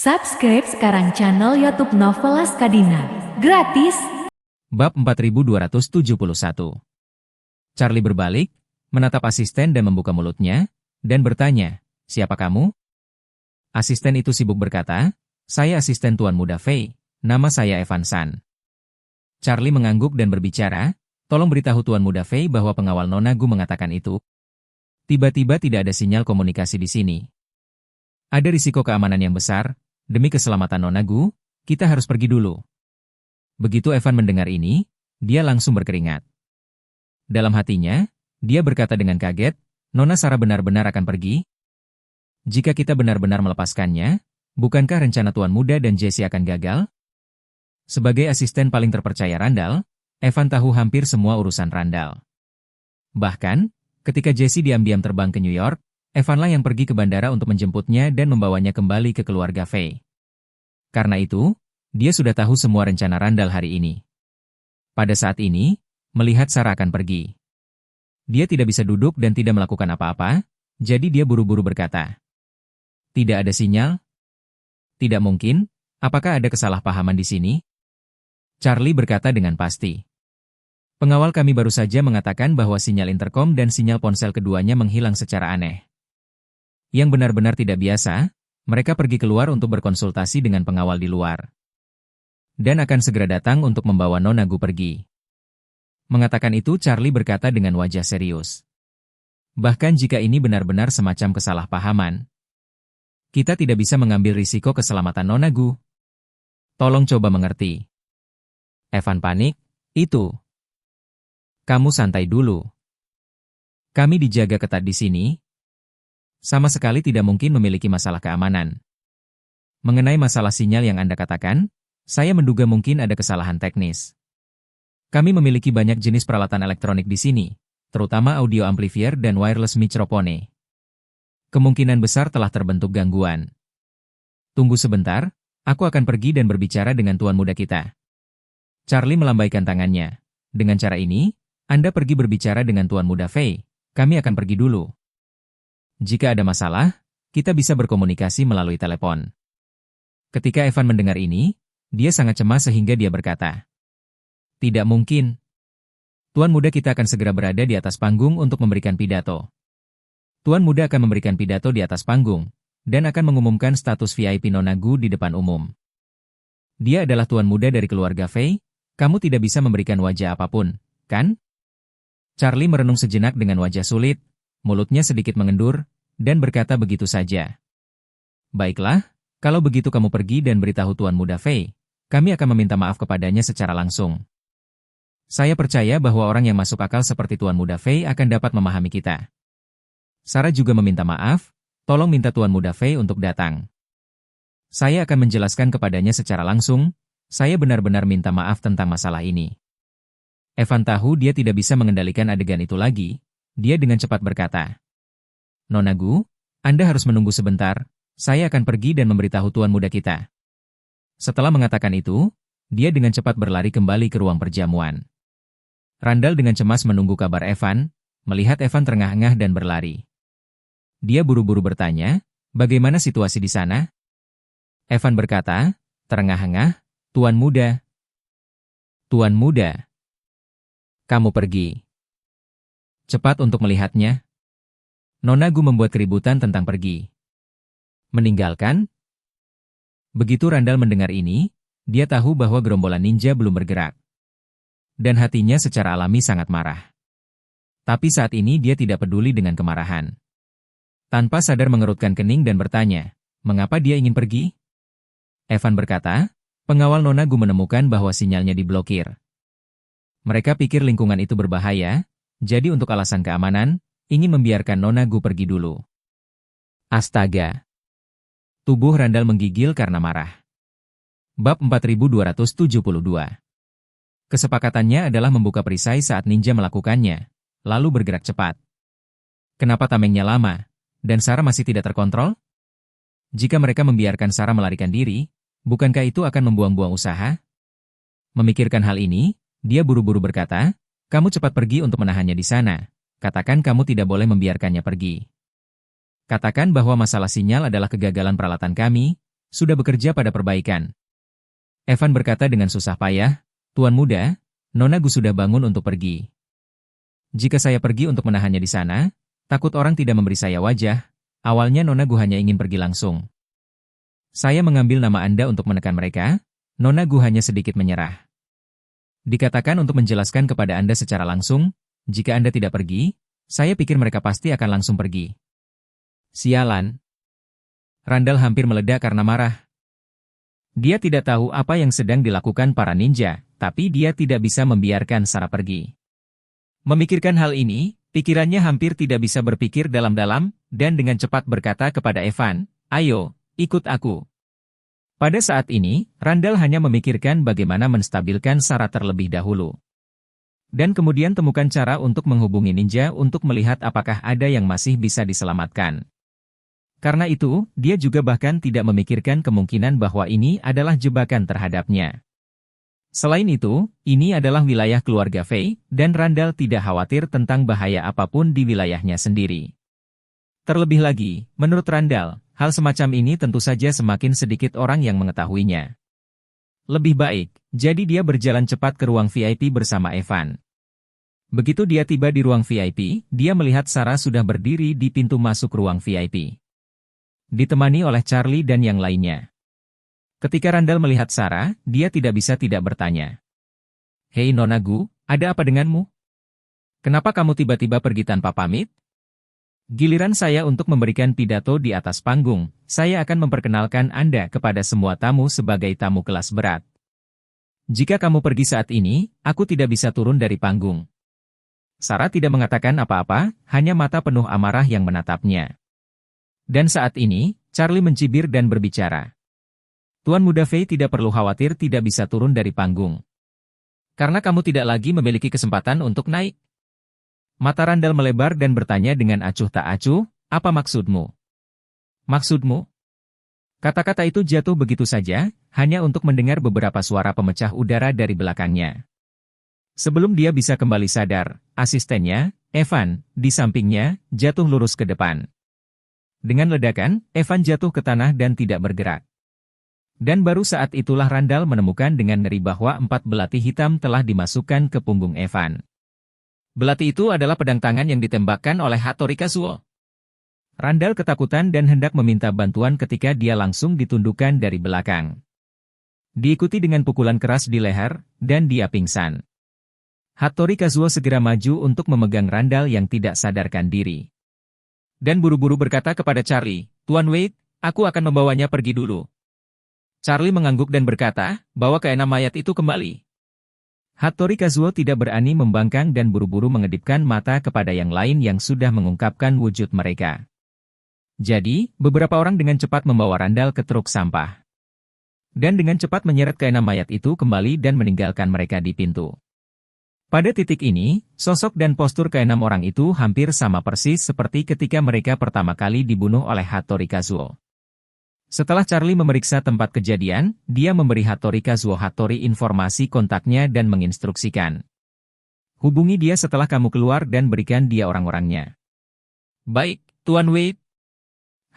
Subscribe sekarang channel YouTube Novelas Kadina. Gratis. Bab 4271. Charlie berbalik, menatap asisten dan membuka mulutnya, dan bertanya, "Siapa kamu?" Asisten itu sibuk berkata, "Saya asisten Tuan Muda Fei, nama saya Evan San." Charlie mengangguk dan berbicara, "Tolong beritahu Tuan Muda Fei bahwa pengawal Nona Gu mengatakan itu. Tiba-tiba tidak ada sinyal komunikasi di sini. Ada risiko keamanan yang besar, demi keselamatan Nona Gu, kita harus pergi dulu." Begitu Evan mendengar ini, dia langsung berkeringat. Dalam hatinya, dia berkata dengan kaget, "Nona Sarah benar-benar akan pergi? Jika kita benar-benar melepaskannya, bukankah rencana Tuan Muda dan Jessie akan gagal?" Sebagai asisten paling terpercaya Randall, Evan tahu hampir semua urusan Randall. Bahkan, ketika Jessie diam-diam terbang ke New York, Evanlah yang pergi ke bandara untuk menjemputnya dan membawanya kembali ke keluarga Fei. Karena itu, dia sudah tahu semua rencana Randall hari ini. Pada saat ini, melihat Sarah akan pergi, dia tidak bisa duduk dan tidak melakukan apa-apa, jadi dia buru-buru berkata, "Tidak ada sinyal? Tidak mungkin, apakah ada kesalahpahaman di sini?" Charlie berkata dengan pasti. "Pengawal kami baru saja mengatakan bahwa sinyal interkom dan sinyal ponsel keduanya menghilang secara aneh. Yang benar-benar tidak biasa, mereka pergi keluar untuk berkonsultasi dengan pengawal di luar. Dan akan segera datang untuk membawa Nona Gu pergi." Mengatakan itu Charlie berkata dengan wajah serius. "Bahkan jika ini benar-benar semacam kesalahpahaman, kita tidak bisa mengambil risiko keselamatan Nona Gu. Tolong coba mengerti." Evan panik, "Itu. Kamu santai dulu. Kami dijaga ketat di sini. Sama sekali tidak mungkin memiliki masalah keamanan. Mengenai masalah sinyal yang Anda katakan, saya menduga mungkin ada kesalahan teknis. Kami memiliki banyak jenis peralatan elektronik di sini, terutama audio amplifier dan wireless microphone. Kemungkinan besar telah terbentuk gangguan. Tunggu sebentar, aku akan pergi dan berbicara dengan tuan muda kita." Charlie melambaikan tangannya. "Dengan cara ini, Anda pergi berbicara dengan Tuan Muda Fei, kami akan pergi dulu. Jika ada masalah, kita bisa berkomunikasi melalui telepon." Ketika Evan mendengar ini, dia sangat cemas sehingga dia berkata, "Tidak mungkin. Tuan Muda kita akan segera berada di atas panggung untuk memberikan pidato. Tuan Muda akan memberikan pidato di atas panggung, dan akan mengumumkan status VIP Nona Gu di depan umum. Dia adalah Tuan Muda dari keluarga Fei, kamu tidak bisa memberikan wajah apapun, kan?" Charlie merenung sejenak dengan wajah sulit, mulutnya sedikit mengendur, dan berkata begitu saja. "Baiklah, kalau begitu kamu pergi dan beritahu Tuan Muda Fei, kami akan meminta maaf kepadanya secara langsung. Saya percaya bahwa orang yang masuk akal seperti Tuan Muda Fei akan dapat memahami kita. Sarah juga meminta maaf, tolong minta Tuan Muda Fei untuk datang. Saya akan menjelaskan kepadanya secara langsung, saya benar-benar minta maaf tentang masalah ini." Evan tahu dia tidak bisa mengendalikan adegan itu lagi, dia dengan cepat berkata, "Nona Gu, Anda harus menunggu sebentar, saya akan pergi dan memberitahu Tuan Muda kita." Setelah mengatakan itu, dia dengan cepat berlari kembali ke ruang perjamuan. Randall dengan cemas menunggu kabar Evan, melihat Evan terengah-engah dan berlari. Dia buru-buru bertanya, "Bagaimana situasi di sana?" Evan berkata, "Terengah-engah, Tuan Muda." "Tuan Muda, kamu pergi cepat untuk melihatnya." Nona Gu membuat keributan tentang pergi. Meninggalkan? Begitu Randall mendengar ini, dia tahu bahwa gerombolan ninja belum bergerak. Dan hatinya secara alami sangat marah. Tapi saat ini dia tidak peduli dengan kemarahan. Tanpa sadar mengerutkan kening dan bertanya, mengapa dia ingin pergi? Evan berkata, "Pengawal Nona Gu menemukan bahwa sinyalnya diblokir. Mereka pikir lingkungan itu berbahaya, jadi untuk alasan keamanan, ingin membiarkan Nona Gu pergi dulu." Astaga. Tubuh Randall menggigil karena marah. Bab 4272. Kesepakatannya adalah membuka perisai saat ninja melakukannya, lalu bergerak cepat. Kenapa tamengnya lama, dan Sarah masih tidak terkontrol? Jika mereka membiarkan Sarah melarikan diri, bukankah itu akan membuang-buang usaha? Memikirkan hal ini, dia buru-buru berkata, "Kamu cepat pergi untuk menahannya di sana. Katakan kamu tidak boleh membiarkannya pergi. Katakan bahwa masalah sinyal adalah kegagalan peralatan kami, sudah bekerja pada perbaikan. Evan berkata dengan susah payah, Tuan muda, Nona Gu sudah bangun untuk pergi. Jika saya pergi untuk menahannya di sana, takut orang tidak memberi saya wajah. Awalnya Nona Gu hanya ingin pergi langsung. Saya mengambil nama Anda untuk menekan mereka, Nona Gu hanya sedikit menyerah. Dikatakan untuk menjelaskan kepada Anda secara langsung, jika Anda tidak pergi, saya pikir mereka pasti akan langsung pergi. Sialan. Randall hampir meledak karena marah. Dia tidak tahu apa yang sedang dilakukan para ninja, tapi dia tidak bisa membiarkan Sarah pergi. Memikirkan hal ini, pikirannya hampir tidak bisa berpikir dalam-dalam, dan dengan cepat berkata kepada Evan, "Ayo, ikut aku." Pada saat ini, Randall hanya memikirkan bagaimana menstabilkan Sarah terlebih dahulu. Dan kemudian temukan cara untuk menghubungi ninja untuk melihat apakah ada yang masih bisa diselamatkan. Karena itu, dia juga bahkan tidak memikirkan kemungkinan bahwa ini adalah jebakan terhadapnya. Selain itu, ini adalah wilayah keluarga Fei, dan Randall tidak khawatir tentang bahaya apapun di wilayahnya sendiri. Terlebih lagi, menurut Randall, hal semacam ini tentu saja semakin sedikit orang yang mengetahuinya. Lebih baik, jadi dia berjalan cepat ke ruang VIP bersama Evan. Begitu dia tiba di ruang VIP, dia melihat Sarah sudah berdiri di pintu masuk ruang VIP. Ditemani oleh Charlie dan yang lainnya. Ketika Randall melihat Sarah, dia tidak bisa tidak bertanya. "Hei Nona Gu, ada apa denganmu? Kenapa kamu tiba-tiba pergi tanpa pamit?" "Giliran saya untuk memberikan pidato di atas panggung, saya akan memperkenalkan Anda kepada semua tamu sebagai tamu kelas berat. Jika kamu pergi saat ini, aku tidak bisa turun dari panggung." Sarah tidak mengatakan apa-apa, hanya mata penuh amarah yang menatapnya. Dan saat ini, Charlie mencibir dan berbicara. "Tuan muda Fei tidak perlu khawatir tidak bisa turun dari panggung. Karena kamu tidak lagi memiliki kesempatan untuk naik." Mata Randall melebar dan bertanya dengan acuh tak acuh, "Apa maksudmu?" "Maksudmu?" Kata-kata itu jatuh begitu saja, hanya untuk mendengar beberapa suara pemecah udara dari belakangnya. Sebelum dia bisa kembali sadar, asistennya, Evan, di sampingnya, jatuh lurus ke depan. Dengan ledakan, Evan jatuh ke tanah dan tidak bergerak. Dan baru saat itulah Randall menemukan dengan ngeri bahwa 4 belati hitam telah dimasukkan ke punggung Evan. Belati itu adalah pedang tangan yang ditembakkan oleh Hattori Kazuo. Randall ketakutan dan hendak meminta bantuan ketika dia langsung ditundukkan dari belakang. Diikuti dengan pukulan keras di leher, dan dia pingsan. Hattori Kazuo segera maju untuk memegang Randall yang tidak sadarkan diri. Dan buru-buru berkata kepada Charlie, "Tuan Wade, aku akan membawanya pergi dulu." Charlie mengangguk dan berkata, "Bawa keenam mayat itu kembali." Hattori Kazuo tidak berani membangkang dan buru-buru mengedipkan mata kepada yang lain yang sudah mengungkapkan wujud mereka. Jadi, beberapa orang dengan cepat membawa Randall ke truk sampah. Dan dengan cepat menyeret keenam mayat itu kembali dan meninggalkan mereka di pintu. Pada titik ini, sosok dan postur keenam orang itu hampir sama persis seperti ketika mereka pertama kali dibunuh oleh Hattori Kazuo. Setelah Charlie memeriksa tempat kejadian, dia memberi Hattori Kazuo informasi kontaknya dan menginstruksikan. "Hubungi dia setelah kamu keluar dan berikan dia orang-orangnya." "Baik, Tuan Wade."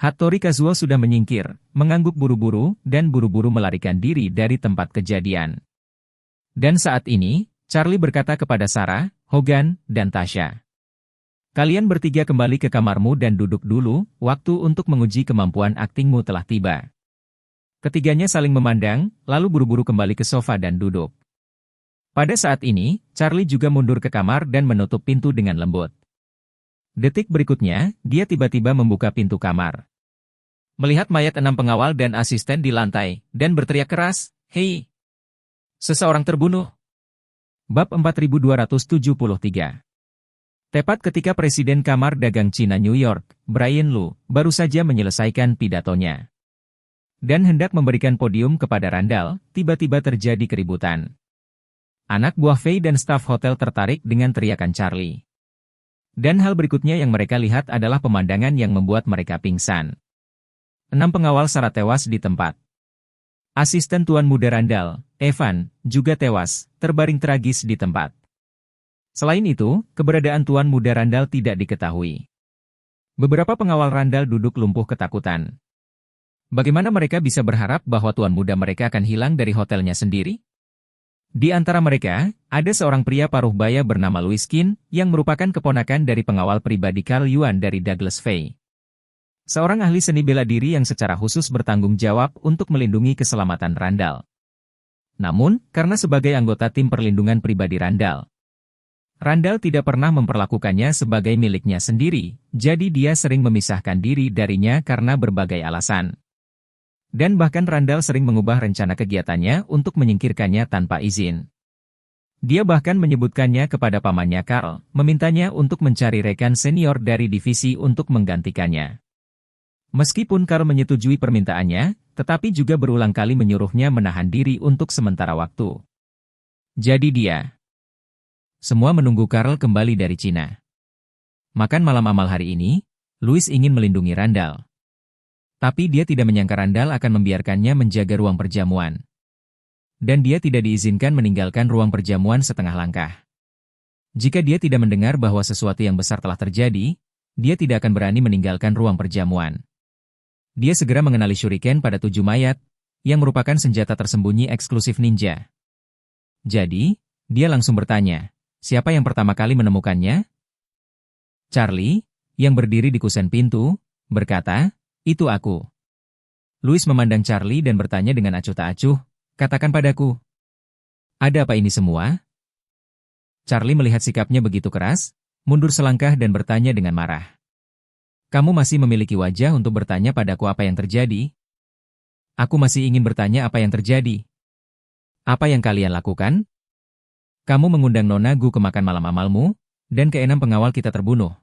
Hattori Kazuo sudah menyingkir, mengangguk buru-buru, dan buru-buru melarikan diri dari tempat kejadian. Dan saat ini, Charlie berkata kepada Sarah, Hogan, dan Tasha. "Kalian bertiga kembali ke kamarmu dan duduk dulu, waktu untuk menguji kemampuan aktingmu telah tiba." Ketiganya saling memandang, lalu buru-buru kembali ke sofa dan duduk. Pada saat ini, Charlie juga mundur ke kamar dan menutup pintu dengan lembut. Detik berikutnya, dia tiba-tiba membuka pintu kamar. Melihat mayat 6 pengawal dan asisten di lantai, dan berteriak keras, "Hei! Seseorang terbunuh!" Bab 4273. Tepat ketika Presiden Kamar Dagang Cina New York, Brian Lu, baru saja menyelesaikan pidatonya. Dan hendak memberikan podium kepada Randall, tiba-tiba terjadi keributan. Anak buah Fei dan staf hotel tertarik dengan teriakan Charlie. Dan hal berikutnya yang mereka lihat adalah pemandangan yang membuat mereka pingsan. 6 pengawal Sarah tewas di tempat. Asisten Tuan Muda Randall, Evan, juga tewas, terbaring tragis di tempat. Selain itu, keberadaan Tuan Muda Randall tidak diketahui. Beberapa pengawal Randall duduk lumpuh ketakutan. Bagaimana mereka bisa berharap bahwa tuan muda mereka akan hilang dari hotelnya sendiri? Di antara mereka, ada seorang pria paruh baya bernama Louis Kin yang merupakan keponakan dari pengawal pribadi Carl Yuan dari Douglas Fay. Seorang ahli seni bela diri yang secara khusus bertanggung jawab untuk melindungi keselamatan Randall. Namun, karena sebagai anggota tim perlindungan pribadi Randall tidak pernah memperlakukannya sebagai miliknya sendiri, jadi dia sering memisahkan diri darinya karena berbagai alasan. Dan bahkan Randall sering mengubah rencana kegiatannya untuk menyingkirkannya tanpa izin. Dia bahkan menyebutkannya kepada pamannya Carl, memintanya untuk mencari rekan senior dari divisi untuk menggantikannya. Meskipun Carl menyetujui permintaannya, tetapi juga berulang kali menyuruhnya menahan diri untuk sementara waktu. Jadi dia. Semua menunggu Carl kembali dari Cina. Makan malam amal hari ini, Louis ingin melindungi Randall. Tapi dia tidak menyangka Randall akan membiarkannya menjaga ruang perjamuan. Dan dia tidak diizinkan meninggalkan ruang perjamuan setengah langkah. Jika dia tidak mendengar bahwa sesuatu yang besar telah terjadi, dia tidak akan berani meninggalkan ruang perjamuan. Dia segera mengenali shuriken pada 7 mayat, yang merupakan senjata tersembunyi eksklusif ninja. Jadi, dia langsung bertanya, siapa yang pertama kali menemukannya? Charlie, yang berdiri di kusen pintu, berkata, itu aku. Louis memandang Charlie dan bertanya dengan acuh tak acuh, katakan padaku. Ada apa ini semua? Charlie melihat sikapnya begitu keras, mundur selangkah dan bertanya dengan marah. Kamu masih memiliki wajah untuk bertanya padaku apa yang terjadi? Aku masih ingin bertanya apa yang terjadi. Apa yang kalian lakukan? Kamu mengundang Nona Gu ke makan malam amalmu, dan keenam pengawal kita terbunuh.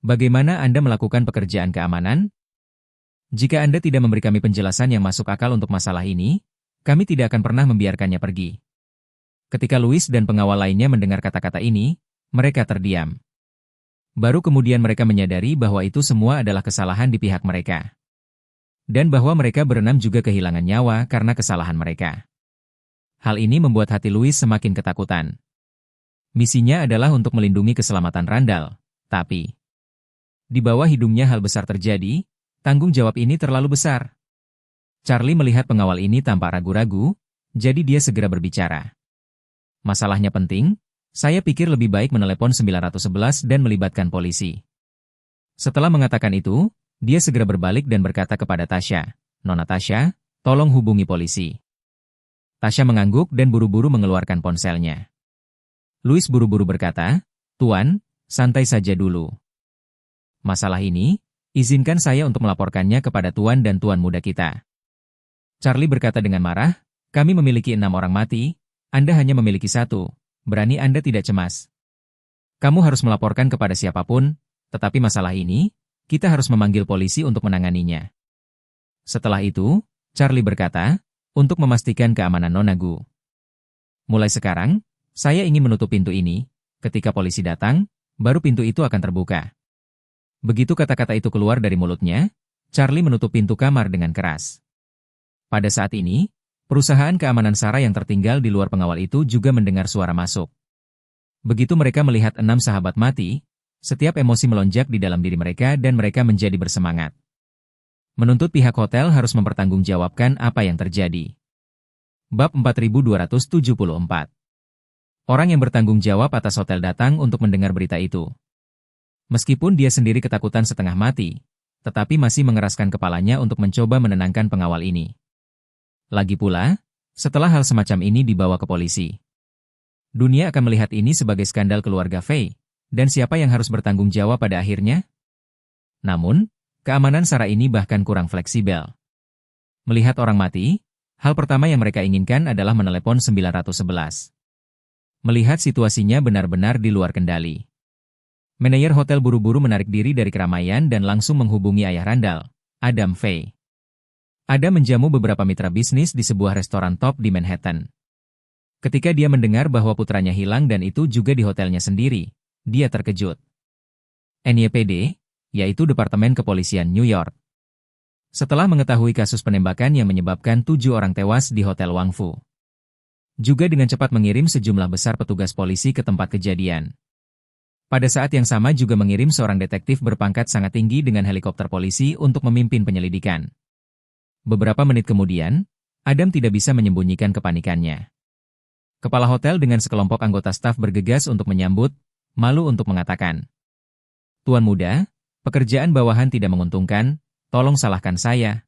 Bagaimana Anda melakukan pekerjaan keamanan? Jika Anda tidak memberi kami penjelasan yang masuk akal untuk masalah ini, kami tidak akan pernah membiarkannya pergi. Ketika Louis dan pengawal lainnya mendengar kata-kata ini, mereka terdiam. Baru kemudian mereka menyadari bahwa itu semua adalah kesalahan di pihak mereka. Dan bahwa mereka berenam juga kehilangan nyawa karena kesalahan mereka. Hal ini membuat hati Louis semakin ketakutan. Misinya adalah untuk melindungi keselamatan Randall, tapi di bawah hidungnya hal besar terjadi. Tanggung jawab ini terlalu besar. Charlie melihat pengawal ini tanpa ragu-ragu, jadi dia segera berbicara. Masalahnya penting, saya pikir lebih baik menelepon 911 dan melibatkan polisi. Setelah mengatakan itu, dia segera berbalik dan berkata kepada Tasha, Nona Tasha, tolong hubungi polisi. Tasha mengangguk dan buru-buru mengeluarkan ponselnya. Louis buru-buru berkata, Tuan, santai saja dulu. Masalah ini, izinkan saya untuk melaporkannya kepada Tuan dan Tuan muda kita. Charlie berkata dengan marah, kami memiliki 6 orang mati, Anda hanya memiliki 1, berani Anda tidak cemas. Kamu harus melaporkan kepada siapapun, tetapi masalah ini, kita harus memanggil polisi untuk menanganinya. Setelah itu, Charlie berkata, untuk memastikan keamanan Nona Gu. Mulai sekarang, saya ingin menutup pintu ini, ketika polisi datang, baru pintu itu akan terbuka. Begitu kata-kata itu keluar dari mulutnya, Charlie menutup pintu kamar dengan keras. Pada saat ini, perusahaan keamanan Sarah yang tertinggal di luar pengawal itu juga mendengar suara masuk. Begitu mereka melihat 6 sahabat mati, setiap emosi melonjak di dalam diri mereka dan mereka menjadi bersemangat. Menuntut pihak hotel harus mempertanggungjawabkan apa yang terjadi. Bab 4274. Orang yang bertanggung jawab atas hotel datang untuk mendengar berita itu. Meskipun dia sendiri ketakutan setengah mati, tetapi masih mengeraskan kepalanya untuk mencoba menenangkan pengawal ini. Lagi pula, setelah hal semacam ini dibawa ke polisi, dunia akan melihat ini sebagai skandal keluarga Fay, dan siapa yang harus bertanggung jawab pada akhirnya? Namun, keamanan Sarah ini bahkan kurang fleksibel. Melihat orang mati, hal pertama yang mereka inginkan adalah menelepon 911. Melihat situasinya benar-benar di luar kendali. Manajer hotel buru-buru menarik diri dari keramaian dan langsung menghubungi ayah Randall, Adam Fay. Adam menjamu beberapa mitra bisnis di sebuah restoran top di Manhattan. Ketika dia mendengar bahwa putranya hilang dan itu juga di hotelnya sendiri, dia terkejut. NYPD, yaitu Departemen Kepolisian New York. Setelah mengetahui kasus penembakan yang menyebabkan 7 orang tewas di Hotel Wang Fu, juga dengan cepat mengirim sejumlah besar petugas polisi ke tempat kejadian. Pada saat yang sama juga mengirim seorang detektif berpangkat sangat tinggi dengan helikopter polisi untuk memimpin penyelidikan. Beberapa menit kemudian, Adam tidak bisa menyembunyikan kepanikannya. Kepala hotel dengan sekelompok anggota staf bergegas untuk menyambut, malu untuk mengatakan, "Tuan muda, pekerjaan bawahan tidak menguntungkan, tolong salahkan saya."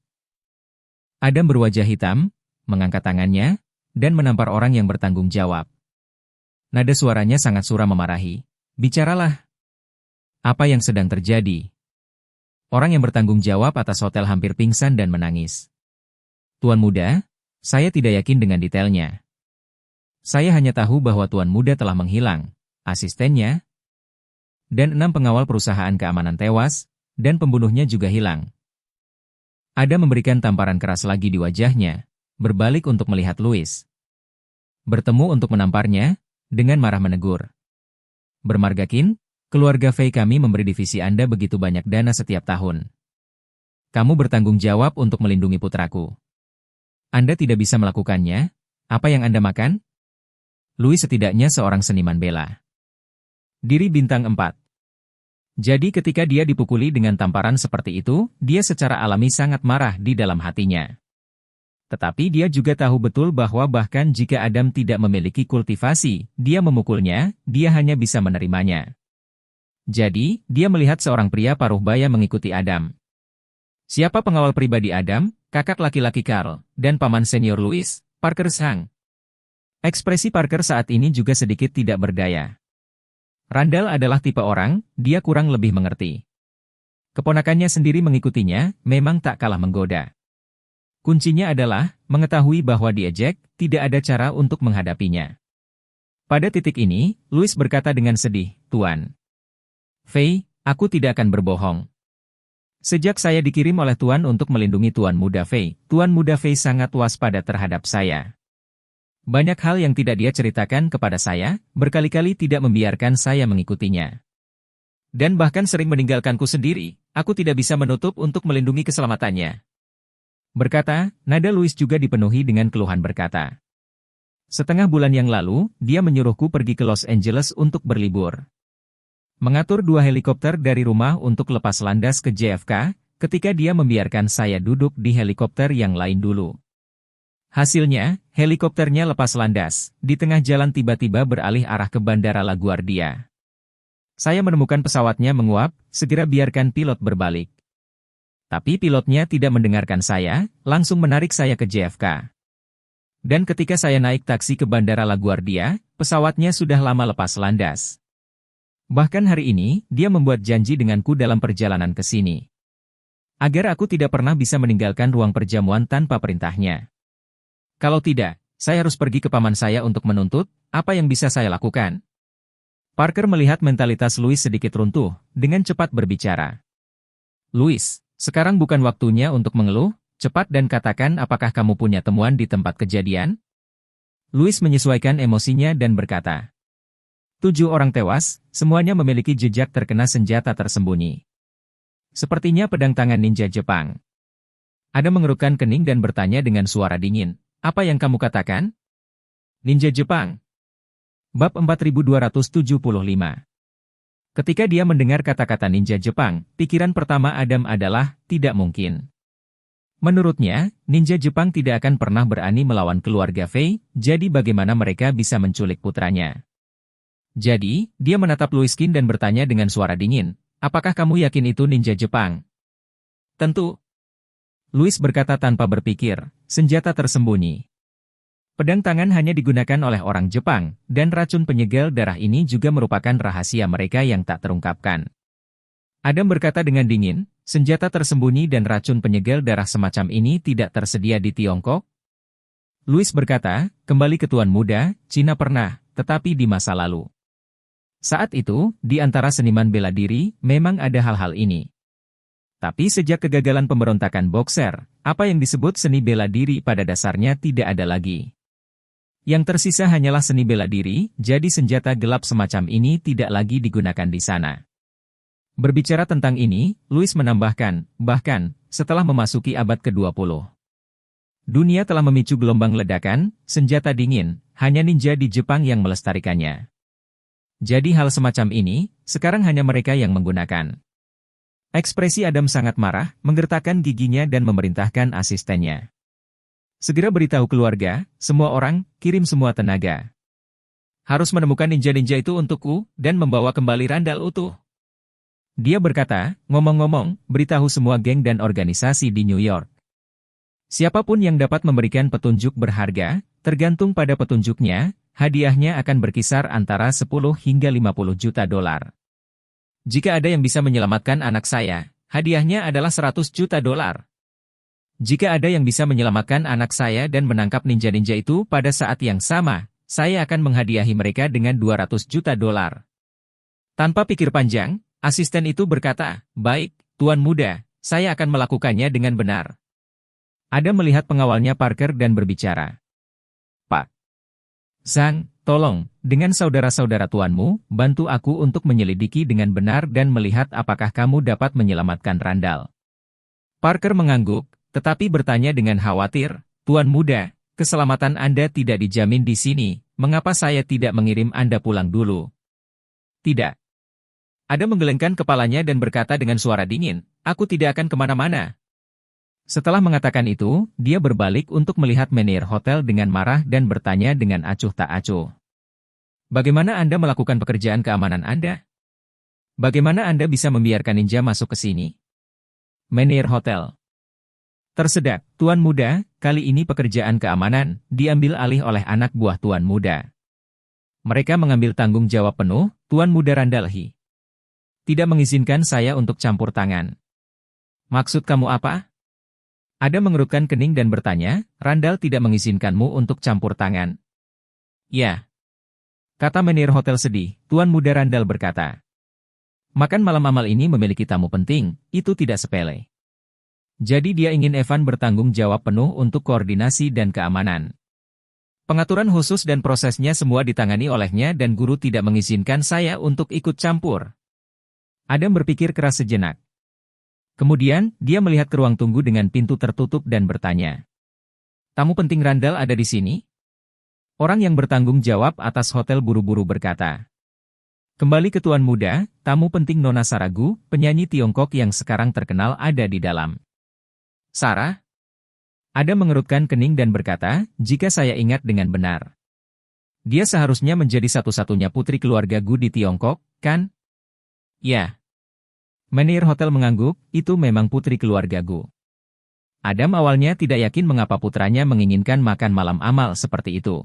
Adam berwajah hitam, mengangkat tangannya, dan menampar orang yang bertanggung jawab. Nada suaranya sangat suram memarahi. "Bicaralah. Apa yang sedang terjadi?" Orang yang bertanggung jawab atas hotel hampir pingsan dan menangis. "Tuan muda, saya tidak yakin dengan detailnya. Saya hanya tahu bahwa Tuan muda telah menghilang, asistennya, dan 6 pengawal perusahaan keamanan tewas, dan pembunuhnya juga hilang." Ada memberikan tamparan keras lagi di wajahnya, berbalik untuk melihat Louis. Bertemu untuk menamparnya, dengan marah menegur. "Bermargakin, keluarga Fei kami memberi divisi Anda begitu banyak dana setiap tahun. Kamu bertanggung jawab untuk melindungi putraku. Anda tidak bisa melakukannya, apa yang Anda makan?" Louis setidaknya seorang seniman bela diri bintang 4. Jadi ketika dia dipukuli dengan tamparan seperti itu, dia secara alami sangat marah di dalam hatinya. Tetapi dia juga tahu betul bahwa bahkan jika Adam tidak memiliki kultivasi, dia memukulnya, dia hanya bisa menerimanya. Jadi, dia melihat seorang pria paruh baya mengikuti Adam. Siapa pengawal pribadi Adam, kakak laki-laki Carl, dan paman senior Louis, Parker Sang? Ekspresi Parker saat ini juga sedikit tidak berdaya. Randall adalah tipe orang, dia kurang lebih mengerti. Keponakannya sendiri mengikutinya, memang tak kalah menggoda. Kuncinya adalah, mengetahui bahwa dia Jack, tidak ada cara untuk menghadapinya. Pada titik ini, Louis berkata dengan sedih, "Tuan Fei, aku tidak akan berbohong. Sejak saya dikirim oleh Tuan untuk melindungi Tuan Muda Fei, Tuan Muda Fei sangat waspada terhadap saya. Banyak hal yang tidak dia ceritakan kepada saya, berkali-kali tidak membiarkan saya mengikutinya. Dan bahkan sering meninggalkanku sendiri, aku tidak bisa menutup untuk melindungi keselamatannya." Berkata, nada Louis juga dipenuhi dengan keluhan berkata. "Setengah bulan yang lalu, dia menyuruhku pergi ke Los Angeles untuk berlibur. Mengatur 2 helikopter dari rumah untuk lepas landas ke JFK, ketika dia membiarkan saya duduk di helikopter yang lain dulu. Hasilnya, helikopternya lepas landas, di tengah jalan tiba-tiba beralih arah ke Bandara LaGuardia. Saya menemukan pesawatnya menguap, segera biarkan pilot berbalik. Tapi pilotnya tidak mendengarkan saya, langsung menarik saya ke JFK. Dan ketika saya naik taksi ke Bandara LaGuardia, pesawatnya sudah lama lepas landas. Bahkan hari ini, dia membuat janji denganku dalam perjalanan ke sini. Agar aku tidak pernah bisa meninggalkan ruang perjamuan tanpa perintahnya. Kalau tidak, saya harus pergi ke paman saya untuk menuntut, apa yang bisa saya lakukan?" Parker melihat mentalitas Louis sedikit runtuh, dengan cepat berbicara. "Louis, sekarang bukan waktunya untuk mengeluh, cepat dan katakan apakah kamu punya temuan di tempat kejadian?" Louis menyesuaikan emosinya dan berkata, 7 orang tewas, semuanya memiliki jejak terkena senjata tersembunyi. Sepertinya pedang tangan ninja Jepang. Ada mengerutkan kening dan bertanya dengan suara dingin, "Apa yang kamu katakan?" Ninja Jepang. Bab 4275. Ketika dia mendengar kata-kata ninja Jepang, pikiran pertama Adam adalah, tidak mungkin. Menurutnya, ninja Jepang tidak akan pernah berani melawan keluarga Fei, jadi bagaimana mereka bisa menculik putranya? Jadi, dia menatap Louiskin dan bertanya dengan suara dingin, "Apakah kamu yakin itu ninja Jepang?" "Tentu." Louis berkata tanpa berpikir, "Senjata tersembunyi. Pedang tangan hanya digunakan oleh orang Jepang, dan racun penyegel darah ini juga merupakan rahasia mereka yang tak terungkapkan." Adam berkata dengan dingin, "Senjata tersembunyi dan racun penyegel darah semacam ini tidak tersedia di Tiongkok?" Louis berkata, "Kembali ke Tuan Muda, Cina pernah, tetapi di masa lalu. Saat itu, di antara seniman bela diri, memang ada hal-hal ini. Tapi sejak kegagalan pemberontakan Boxer, apa yang disebut seni bela diri pada dasarnya tidak ada lagi. Yang tersisa hanyalah seni bela diri, jadi senjata gelap semacam ini tidak lagi digunakan di sana." Berbicara tentang ini, Louis menambahkan, bahkan, setelah memasuki abad ke-20. Dunia telah memicu gelombang ledakan, senjata dingin, hanya ninja di Jepang yang melestarikannya. Jadi hal semacam ini, sekarang hanya mereka yang menggunakan. Ekspresi Adam sangat marah, menggertakkan giginya dan memerintahkan asistennya. Segera beritahu keluarga, semua orang, kirim semua tenaga. Harus menemukan ninja-ninja itu untukku, dan membawa kembali Randall utuh. Dia berkata, ngomong-ngomong, beritahu semua geng dan organisasi di New York. Siapapun yang dapat memberikan petunjuk berharga, tergantung pada petunjuknya, hadiahnya akan berkisar antara 10 hingga 50 juta dolar. Jika ada yang bisa menyelamatkan anak saya, hadiahnya adalah 100 juta dolar. Jika ada yang bisa menyelamatkan anak saya dan menangkap ninja-ninja itu pada saat yang sama, saya akan menghadiahi mereka dengan 200 juta dolar. Tanpa pikir panjang, asisten itu berkata, baik, Tuan Muda, saya akan melakukannya dengan benar. Adam melihat pengawalnya Parker dan berbicara. Pak Zhang, tolong, dengan saudara-saudara tuanmu, bantu aku untuk menyelidiki dengan benar dan melihat apakah kamu dapat menyelamatkan Randall. Parker mengangguk, tetapi bertanya dengan khawatir, Tuan Muda, keselamatan Anda tidak dijamin di sini, mengapa saya tidak mengirim Anda pulang dulu? Tidak. Adam menggelengkan kepalanya dan berkata dengan suara dingin, aku tidak akan kemana-mana. Setelah mengatakan itu, dia berbalik untuk melihat manajer hotel dengan marah dan bertanya dengan acuh tak acuh. Bagaimana Anda melakukan pekerjaan keamanan Anda? Bagaimana Anda bisa membiarkan ninja masuk ke sini? Manajer hotel. Tersedak, Tuan Muda, kali ini pekerjaan keamanan diambil alih oleh anak buah Tuan Muda. Mereka mengambil tanggung jawab penuh, Tuan Muda Randall He. Tidak mengizinkan saya untuk campur tangan. Maksud kamu apa? Adam mengerutkan kening dan bertanya, Randall tidak mengizinkanmu untuk campur tangan. Ya. Kata manajer hotel sedih, Tuan Muda Randall berkata. Makan malam amal ini memiliki tamu penting, itu tidak sepele. Jadi dia ingin Evan bertanggung jawab penuh untuk koordinasi dan keamanan. Pengaturan khusus dan prosesnya semua ditangani olehnya dan guru tidak mengizinkan saya untuk ikut campur. Adam berpikir keras sejenak. Kemudian, dia melihat ke ruang tunggu dengan pintu tertutup dan bertanya. Tamu penting Randall ada di sini? Orang yang bertanggung jawab atas hotel buru-buru berkata. Kembali ke Tuan Muda, tamu penting Nona Saragu, penyanyi Tiongkok yang sekarang terkenal ada di dalam. Sarah? Adam mengerutkan kening dan berkata, jika saya ingat dengan benar. Dia seharusnya menjadi satu-satunya putri keluarga Gu di Tiongkok, kan? Ya. Manajer hotel mengangguk, itu memang putri keluarga Gu. Adam awalnya tidak yakin mengapa putranya menginginkan makan malam amal seperti itu.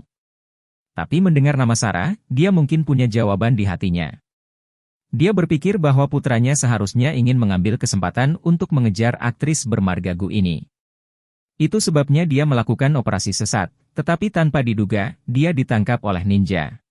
Tapi mendengar nama Sarah, dia mungkin punya jawaban di hatinya. Dia berpikir bahwa putranya seharusnya ingin mengambil kesempatan untuk mengejar aktris bermarga Gu ini. Itu sebabnya dia melakukan operasi sesat, tetapi tanpa diduga, dia ditangkap oleh ninja.